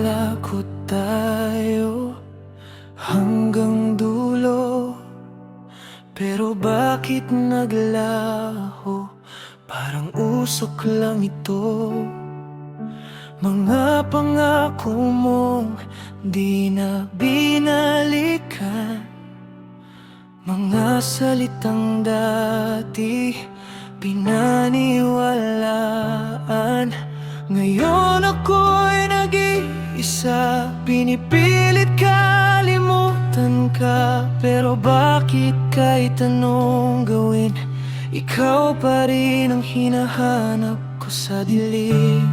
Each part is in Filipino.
nangako tayo hanggang dulo, pero bakit naglaho? Parang usok lang ito. Mga pangako mong di na binalikan, mga salitang dati pinaniwalaan. Ngayon ako'y nag-iisa, pinipilit kalimutan ka. Pero bakit kahit anong gawin, ikaw pa rin ang hinahanap ko sa dilim.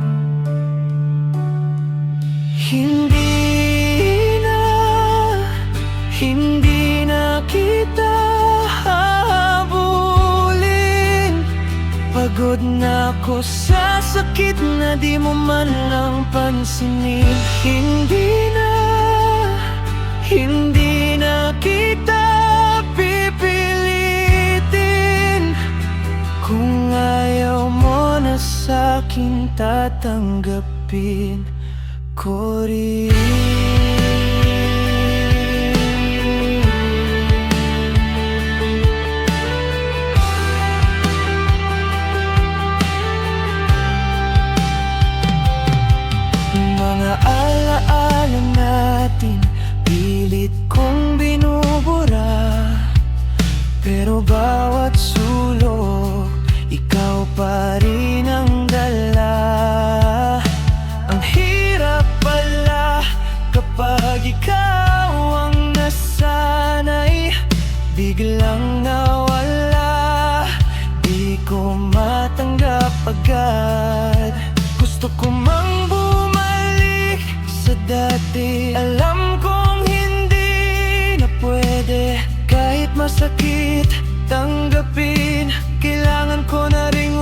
Hindi na kita habulin. Pagod na ako sa sakit na di mo man lang pansinin. Hindi na kita pipilitin. Kung ayaw mo na sa'kin, tatanggapin ko rin. Mga alaala natin, pilit kong binubura, pero bawat sulok, ikaw pa rin ang dala. Ang hirap pala kapag ikaw ang nasanay, biglang nawala, di ko matanggap agad. Gusto ko mang bumalik sa dati, alam kong hindi na pwede. Kahit masakit tanggapin, kailangan ko na ring